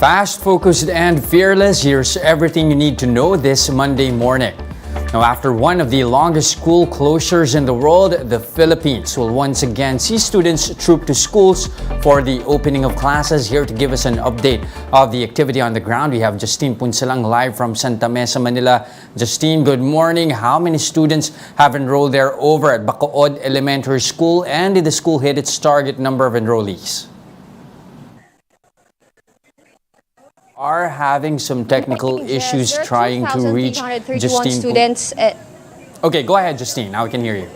Fast, focused, and fearless, here's everything you need to know this Monday morning. Now, after one of the longest school closures in the world, the Philippines will once again see students troop to schools for the opening of classes. Here to give us an update of the activity on the ground, we have Justine Punsalang live from Santa Mesa, Manila. Justine, good morning. How many students have enrolled there over at Bacood Elementary School, and did the school hit its target number of enrollees? Are having some technical issues trying to reach Justine. Students. Okay, go ahead, Justine. Now we can hear you.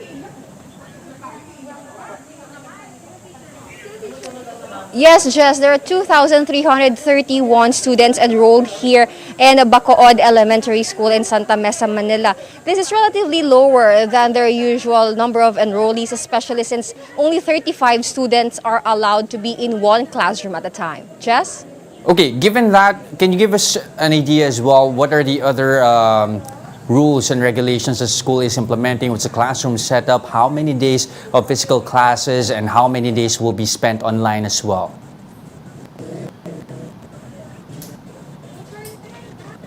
Yes, Jess, there are 2,331 students enrolled here in Bacood Elementary School in Santa Mesa, Manila. This is relatively lower than their usual number of enrollees, especially since only 35 students are allowed to be in one classroom at a time. Jess? Okay, given that, can you give us an idea as well? What are the other rules and regulations the school is implementing? What's the classroom setup? How many days of physical classes and how many days will be spent online as well?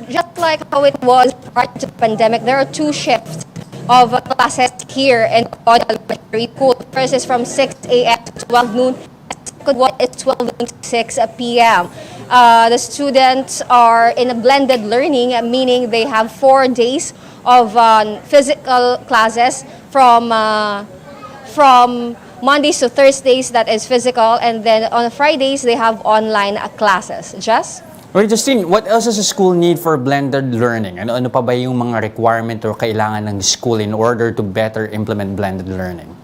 Just like how it was prior to the pandemic, there are two shifts of classes here in Bacood Elementary School. First is from 6 a.m. to 12 noon. Second one is 12 noon to 6 p.m. The students are in a blended learning, meaning they have 4 days of physical classes from Mondays to Thursdays, that is physical, and then on Fridays they have online classes. Jess? Okay, Justine, what else does the school need for blended learning? Ano pa ba yung mga requirement or kailangan ng school in order to better implement blended learning?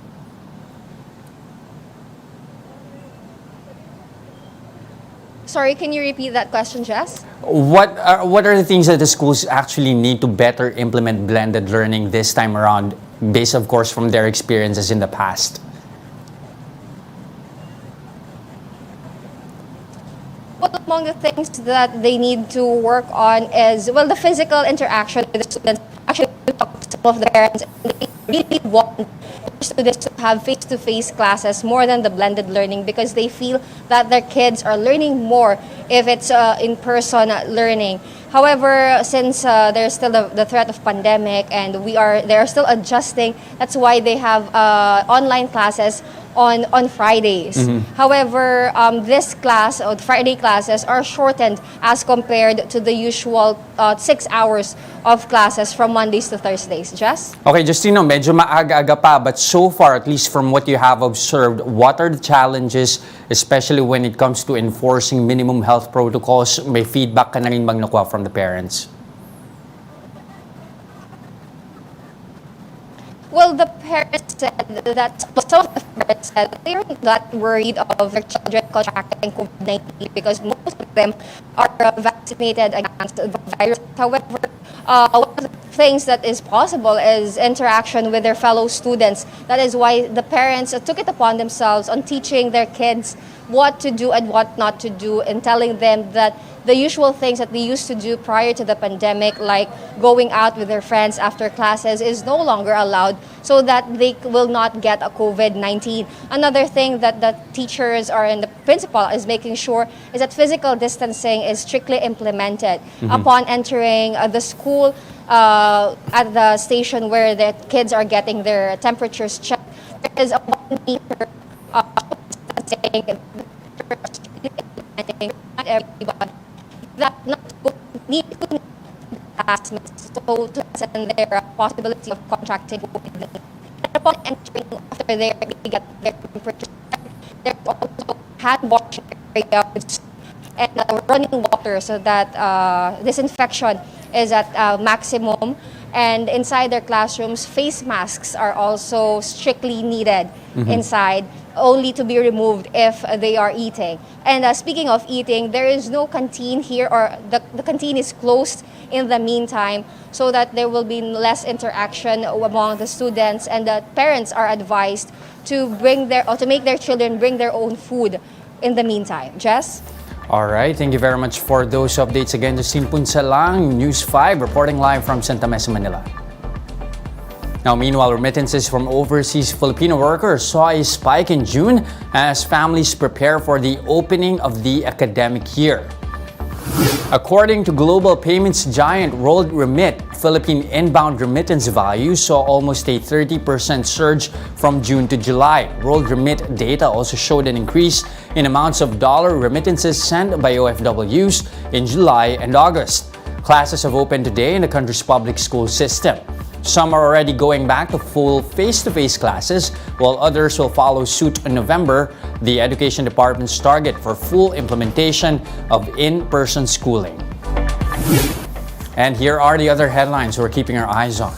Sorry, can you repeat that question, Jess? What are the things that the schools actually need to better implement blended learning this time around, based of course from their experiences in the past? Well, among the things that they need to work on is, well, the physical interaction with the students. Actually, we talked to some of the parents, and they really want students to have face-to-face classes more than the blended learning, because they feel that their kids are learning more if it's in-person learning. However, since there's still the threat of pandemic and they're still adjusting, that's why they have online classes on Fridays. However, this class, or Friday classes, are shortened as compared to the usual 6 hours of classes from Mondays to Thursdays. Jess? Okay, Justino, medyo maaga-aga pa, but so far, at least from what you have observed, what are the challenges, especially when it comes to enforcing minimum health protocols? May feedback ka na rin bang nakuha from the parents? Well, the parents said that some of the parents said they are not worried of their children contracting COVID-19 because most of them are vaccinated against the virus. However, one of the things that is possible is interaction with their fellow students. That is why the parents took it upon themselves on teaching their kids what to do and what not to do, and telling them that the usual things that they used to do prior to the pandemic, like going out with their friends after classes, is no longer allowed, so that they will not get a COVID-19. Another thing that the teachers and the principal is making sure is that physical distancing is strictly implemented upon entering the school, at the station where the kids are getting their temperatures checked. There is a 1 meter distancing, not everybody. That not need to classmates, so to lessen their possibility of contracting COVID-19. And upon entering, after they get their temperature, there's also hand washing areas and running water, so that disinfection is at maximum. And inside their classrooms, face masks are also strictly needed inside, only to be removed if they are eating. And speaking of eating, there is no canteen here, or the canteen is closed in the meantime, so that there will be less interaction among the students, and the parents are advised to make their children bring their own food in the meantime. Jess? All right, thank you very much for those updates. Again, Justine Punsalang, News 5, reporting live from Santa Mesa, Manila. Now, meanwhile, remittances from overseas Filipino workers saw a spike in June as families prepare for the opening of the academic year. According to global payments giant WorldRemit, Philippine inbound remittance value saw almost a 30% surge from June to July. WorldRemit data also showed an increase in amounts of dollar remittances sent by OFWs in July and August. Classes have opened today in the country's public school system. Some are already going back to full face-to-face classes, while others will follow suit in November, the Education Department's target for full implementation of in-person schooling. And here are the other headlines we're keeping our eyes on.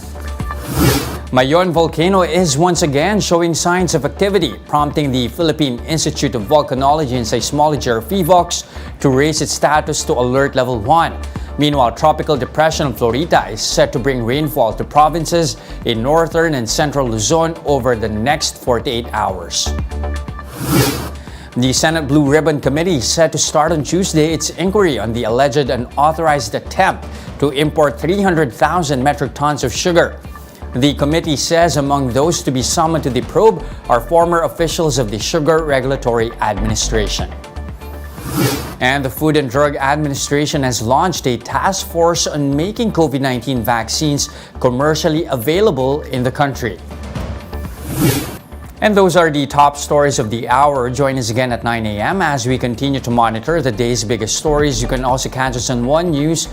Mayon volcano is once again showing signs of activity, prompting the Philippine Institute of Volcanology and Seismology, or PHIVOLCS, to raise its status to Alert Level 1. Meanwhile, Tropical Depression Florita is set to bring rainfall to provinces in northern and central Luzon over the next 48 hours. The Senate Blue Ribbon Committee is set to start on Tuesday its inquiry on the alleged unauthorized attempt to import 300,000 metric tons of sugar. The committee says among those to be summoned to the probe are former officials of the Sugar Regulatory Administration. And the Food and Drug Administration has launched a task force on making COVID-19 vaccines commercially available in the country. And those are the top stories of the hour. Join us again at 9 a.m. as we continue to monitor the day's biggest stories. You can also catch us on One News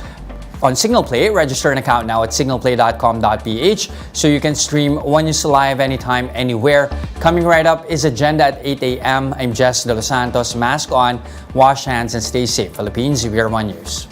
on Signal Play. Register an account now at signalplay.com.ph so you can stream One News live anytime, anywhere. Coming right up is Agenda at 8 a.m. I'm Jess De Los Santos. Mask on, wash hands, and stay safe. Philippines, we are One News.